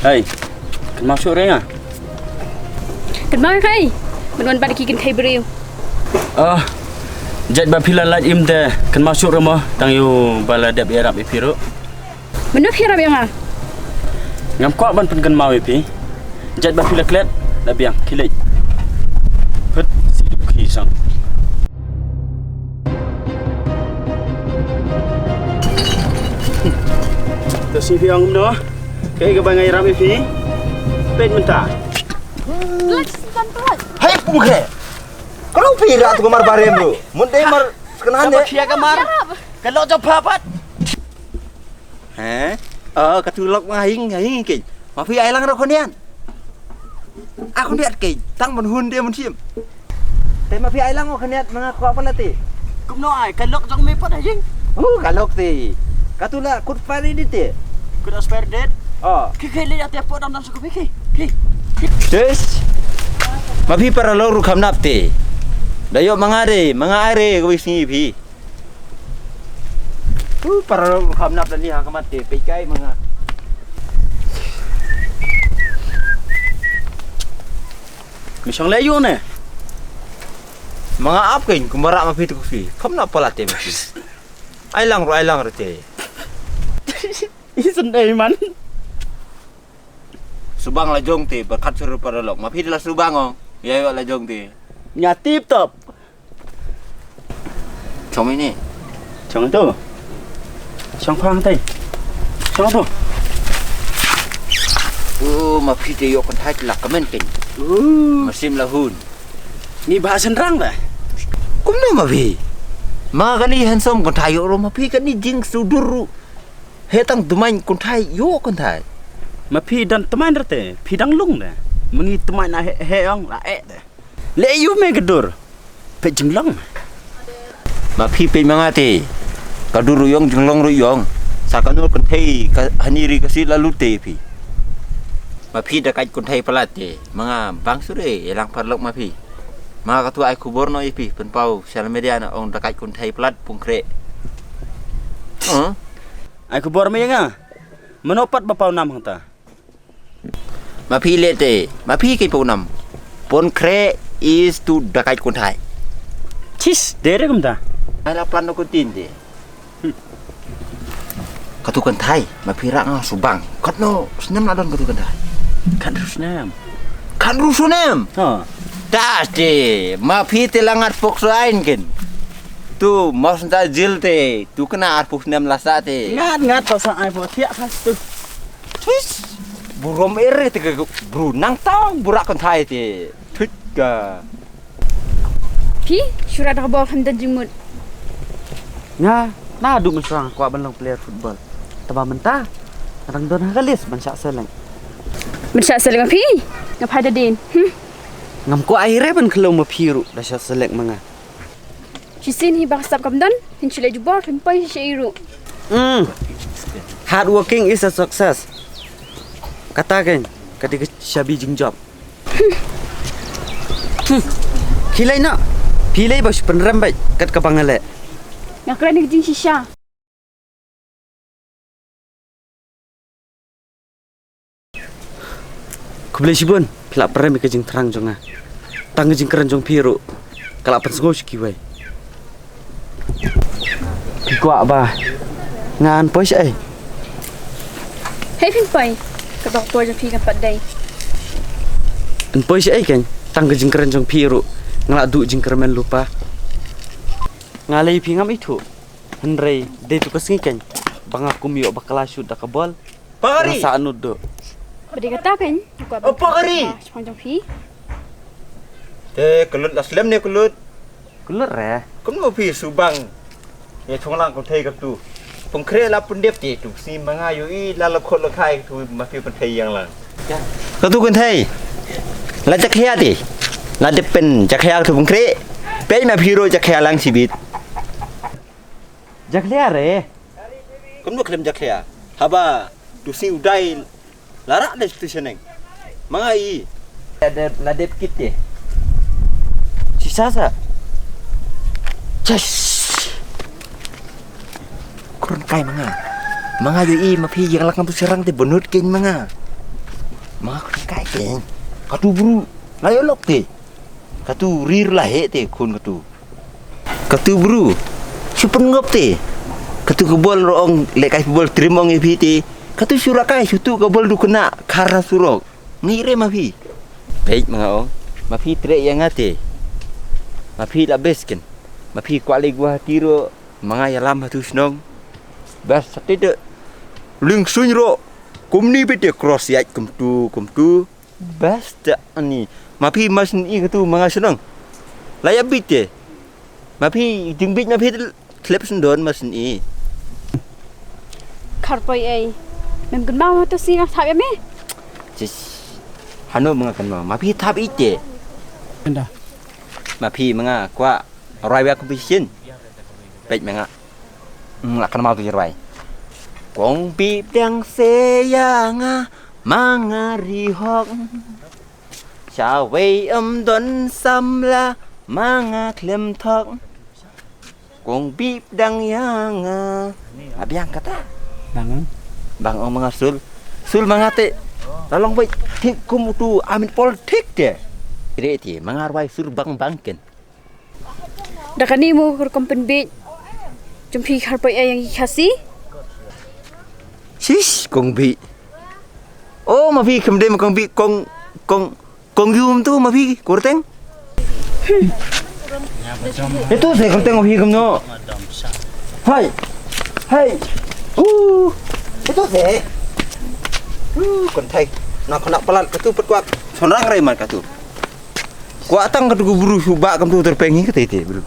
Hey, kan masuk ring ah? Kan mau kai? Menon pada kikin kai beriu. Jet bapila lat im te kan masuk rumah tang yu bala dap Arab ipiro. Menop hirap yang ah. Ngam kwa ban pen kan mau ipi. Jet bapila klet la biang kilej. Put sidup kisang. Terus si fiang no. Kay ka bangay Arab ipi. Pen mentah. Hai bukan. Kalau pira tu kamar barem bro. Munde mar sekenan Apa kia kamar? Kalau cepat. Katulok ngahing ke. Mafi ai lang ra khonian. Aku lihat ke tang mun hun dia mun sim. Te mafi ai lang khoniat mengaku apa lati. Kumno ai kalok jong me pat ajing. Kalok ti. Katula kut fari di ti. Kuda spare dead. Kikele ya tiap podam dan suku piki. Des. Mafi para lo ru kham nap ti. Dayo mangare ko sini pi. Para lo kham nap dan liha kamat ti pekai manga. Misang layo ne. Mga apkin kumara mafi tu kufi. Kham nap pala ti mafi. Ai lang ro ti. Isan dai man. Subang la jong ti berkat suruh para lok. Mafi la subang oh. Ya la jong ti. Nhà tiếp tục. Chong ini. Chong tu. Chong phang tay. Chong tu. Mafi ti yo kon thai la kamen kin. Masim la hun. Ni bahasan rang dah. Kum no mafi. Ma kani handsome kon thai yo ro mafi kani jing suduru. Hetang dumain kon thai yo kon thai. Mà phi dan teman rete, phi dang lung dah. Mengi teman na he ong la dah. Le yu me gedur. Pe jenglong. Mafi pe mangati. Kaduru yong jenglong ru yong. Sakanur kon thai haniri kasi lalu te pi. Mafi da kai kon thai palat te. Mga bang sure elang parlok mafi. Mga katua ai kubur no ipi penpau social media na ong da kai kon thai palat pungkre. Ai kubor me nga. Menopat bapau nam hanta. Mafi lete, mafi ke punam. Pon kre is tu dakai kon thai. Cis, dere kum ta. Ala plan no kutin de. Katu kon thai, mafi ra nga subang. Katno, senam na don katu kon thai. Kan rusnam. Kan rusunem. Das de, mafi telangat poksain ken. Tu mau senta jil te, tu kena arpuk nem lasa te. Ngat pasang ai po tiak pas tu. Twis. Burom ere te bro nang tang burak kon thai te. Thika. Pi, surat khabar hamdan jimut. Nga, na du mesrang kwa ban long player football. Taba mentah. Rang don halis ban syak seleng. Mensyak seleng pi. Ngapa ada din? Ngam ko aire ban khelo ma phiru da syak selek manga. Cisin hi baksab kamdan, hinchile jubor himpai sheiru. Hard working is a success. Katakan ketika Syabi jing job. Kilai nak. Pilai bos peneram baik kat kapangale. Nak kena ni jing shisha. Kubeli sibun, pelak perem ke jing terang jonga. Tang jing keren jong piru. Kalak pensgo sikiwai. Kuat bah. Ngan pos ai. Hei himpai. Kabak tua je pi kan padai. En pos ai kan. Tang jing keren jong piru. Ngalak du jing kermen lupa. Ngalai pingam itu. Henry, de tu kesengi kan. Bang aku miok bakal shoot dak bol. Pagari. Rasa anud do. Bade kata kan? Apa kari? Sepanjang pi. Te kelut aslam ne kelut. Kelut re. Kum no pi subang. Ya chonglang kon thai kap tu. Pung kre la pun dep ti tu si manga yo i la la khot la khai tu ma pi pun thai yang lang. Ka tu kon thai. La jak khia ti. La dep pen jak khia tu pung kre. Pe ma pi ro jak khia langชีวิต Jak lia re. Kum no klem jak khia. Haba tu si udai lara le tu seneng. Manga i. Ada la dep kit ti. Sisa sa. Ches. Kurang kai manga. Manga yo i ma pi yang lakang tu serang te bonut kin manga. Mak kai ke. Katu buru. Layo lok te. Katu rir lah he te kun katu. Katu buru. Supen ngop te. Katu kebol roong lekai kebol trimong epi te. Katu surakai sutu kebol du kena karena surok. Ngire mafi. Baik mga ong. Mafi trek yang ate. Mafi labes kan. Mafi kuali gua tiro mga yalam hatu snong. Bas satede. Ling sunro. Kumni bete cross yat kumtu. Bas ta ani. Mapi masin I katu mga senang. Layak bite. Mapi jingbit mapi klep sendon masin I. Karpai ay. Mem kan mau tu sih nak ya me. Cis. Hanu mga kanma. Mapi tap ite. Anda. Mapi mga kwa raya competition. Baik mga. Lak kan mau tu jerai. Kong bip dang seyanga mangarihok. Chào vây âm tuấn xăm la mga klem thok. Kong bip dang yang abiang kata. Bang ong mga sul mga te. Lalong vây thik kum tu amin politik de. Ire ti mga arwai sur bangken. Dah ni mu kompen bit. Jumpi karpai ay yang ikasi. Sis kong bi. Oh mapi kemudian kong bi kong yum tu mapi kurteng. Itu saya kurteng mapi kamu. Hai. Itu saya. Kon thai. Nak pelat katu petkuat. Sonang reman katu. Kuatang katu buru subak kamu terpengi kete bro.